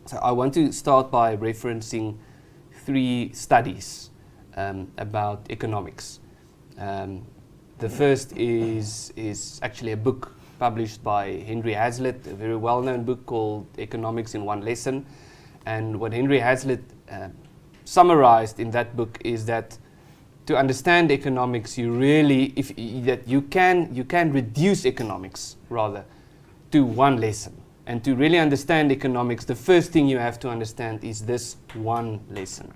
So I want to start by referencing 3 studies about economics. The first is actually a book published by Henry Hazlitt, a very well-known book called Economics in One Lesson. And what Henry Hazlitt summarized in that book is that to understand economics, you can reduce economics rather to one lesson. And to really understand economics, the first thing you have to understand is this one lesson.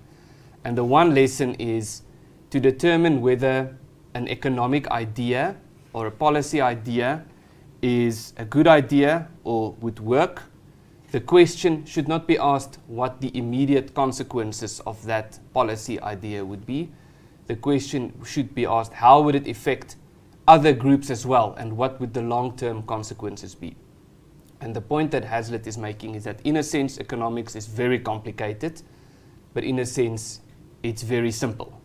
And the one lesson is to determine whether an economic idea or a policy idea is a good idea or would work. The question should not be asked what the immediate consequences of that policy idea would be. The question should be asked how would it affect other groups as well, and what would the long-term consequences be. And the point that Hazlitt is making is that in a sense economics is very complicated, but in a sense it's very simple.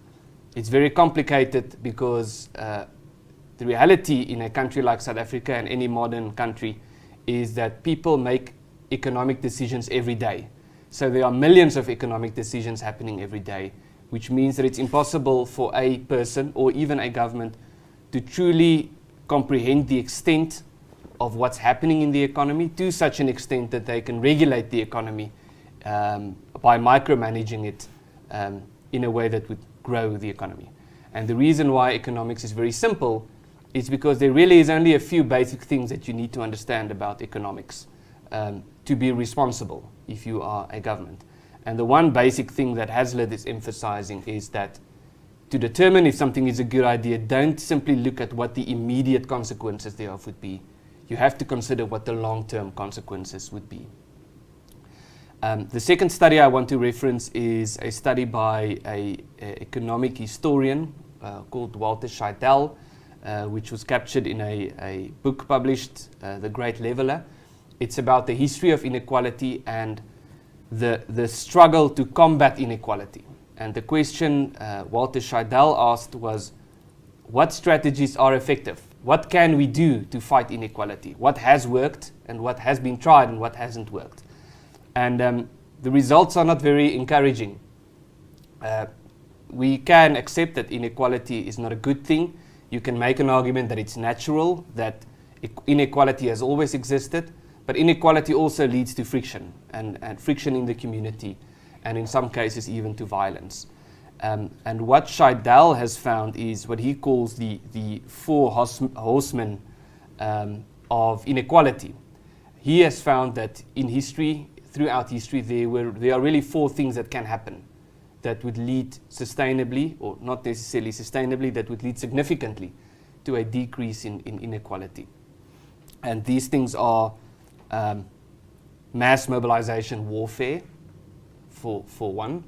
It's very complicated because the reality in a country like South Africa and any modern country is that people make economic decisions every day. So there are millions of economic decisions happening every day, which means that it's impossible for a person or even a government to truly comprehend the extent of what's happening in the economy to such an extent that they can regulate the economy by micromanaging it in a way that would grow the economy. And the reason why economics is very simple is because there really is only a few basic things that you need to understand about economics to be responsible if you are a government. And the one basic thing that Hazlitt is emphasizing is that to determine if something is a good idea, don't simply look at what the immediate consequences thereof would be. You have to consider what the long-term consequences would be. The second study I want to reference is a study by an economic historian called Walter Scheidel, which was captured in a book published, The Great Leveler. It's about the history of inequality and the struggle to combat inequality. And the question Walter Scheidel asked was, what strategies are effective? What can we do to fight inequality? What has worked and what has been tried and what hasn't worked? And the results are not very encouraging. We can accept that inequality is not a good thing. You can make an argument that it's natural, that inequality has always existed, but inequality also leads to friction, and friction in the community, and in some cases even to violence. And what Scheidel has found is what he calls the 4 horsemen of inequality. He has found that in history, throughout history, there are really 4 things that can happen that would lead sustainably, or not necessarily sustainably, that would lead significantly to a decrease in inequality. And these things are mass mobilization warfare, for one.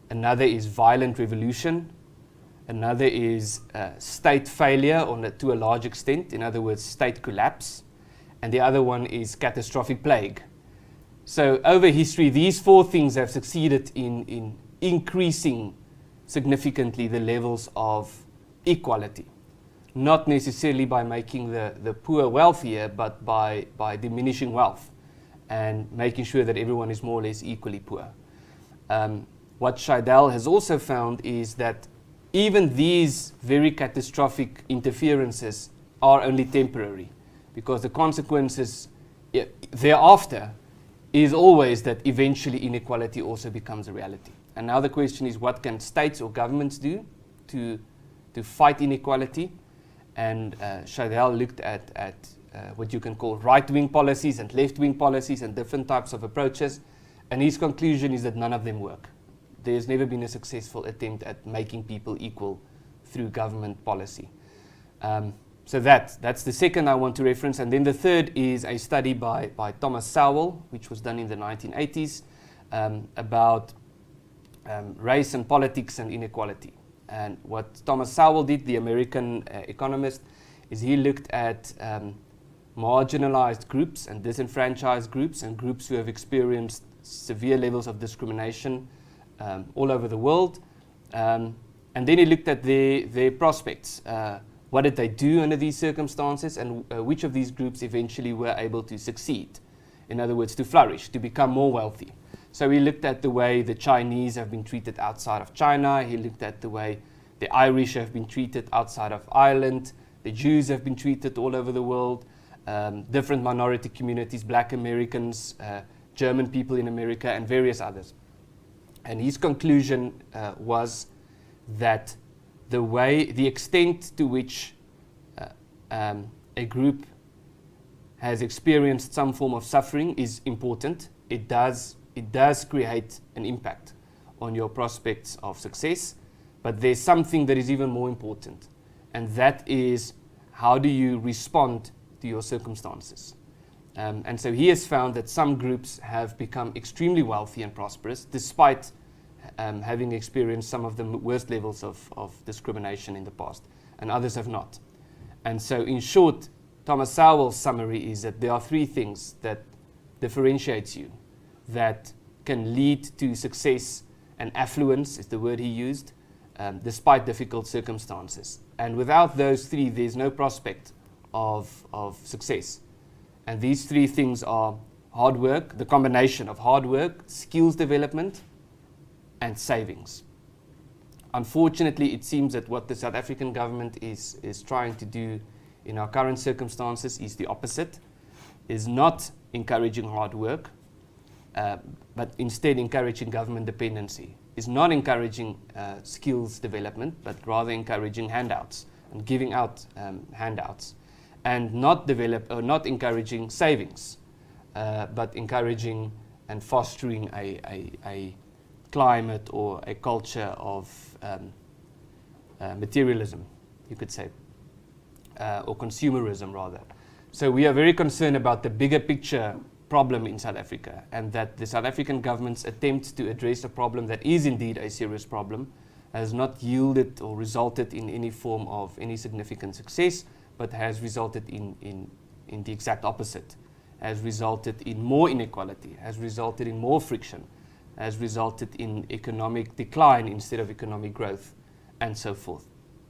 Another is violent revolution. Another is state failure to a large extent, in other words, state collapse. And the other one is catastrophic plague. So over history, these 4 things have succeeded in increasing significantly the levels of equality. Not necessarily by making the poor wealthier, but by diminishing wealth and making sure that everyone is more or less equally poor. What Scheidel has also found is that even these very catastrophic interferences are only temporary, because the consequences thereafter is always that eventually inequality also becomes a reality. And now the question is, what can states or governments do to fight inequality? And Scheidel looked at what you can call right-wing policies and left-wing policies and different types of approaches. And his conclusion is that none of them work. There's never been a successful attempt at making people equal through government policy. So that's the second I want to reference. And then the third is a study by Thomas Sowell, which was done in the 1980s, about race and politics and inequality. And what Thomas Sowell did, the American economist, is he looked at marginalized groups and disenfranchised groups and groups who have experienced severe levels of discrimination all over the world. And then he looked at their prospects. What did they do under these circumstances, and which of these groups eventually were able to succeed? In other words, to flourish, to become more wealthy. So he looked at the way the Chinese have been treated outside of China. He looked at the way the Irish have been treated outside of Ireland. The Jews have been treated all over the world. Different minority communities, Black Americans, German people in America, and various others. And his conclusion was that the extent to which a group has experienced some form of suffering is important. It does create an impact on your prospects of success, but there's something that is even more important, and that is how do you respond to your circumstances. And so he has found that some groups have become extremely wealthy and prosperous despite having experienced some of the worst levels of discrimination in the past, and others have not. And so in short, Thomas Sowell's summary is that there are three things that differentiates you, that can lead to success and affluence, is the word he used, despite difficult circumstances. And without those three, there's no prospect of success. And these three things are hard work, the combination of hard work, skills development, and savings. Unfortunately, it seems that what the South African government is trying to do in our current circumstances is the opposite, is not encouraging hard work, but instead encouraging government dependency, is not encouraging skills development, but rather encouraging handouts and giving out handouts, and not encouraging savings, but encouraging and fostering a climate or a culture of materialism, you could say, or consumerism rather. So we are very concerned about the bigger picture problem in South Africa, and that the South African government's attempt to address a problem that is indeed a serious problem has not yielded or resulted in any form of any significant success, but has resulted in the exact opposite, has resulted in more inequality, has resulted in more friction, has resulted in economic decline instead of economic growth, and so forth.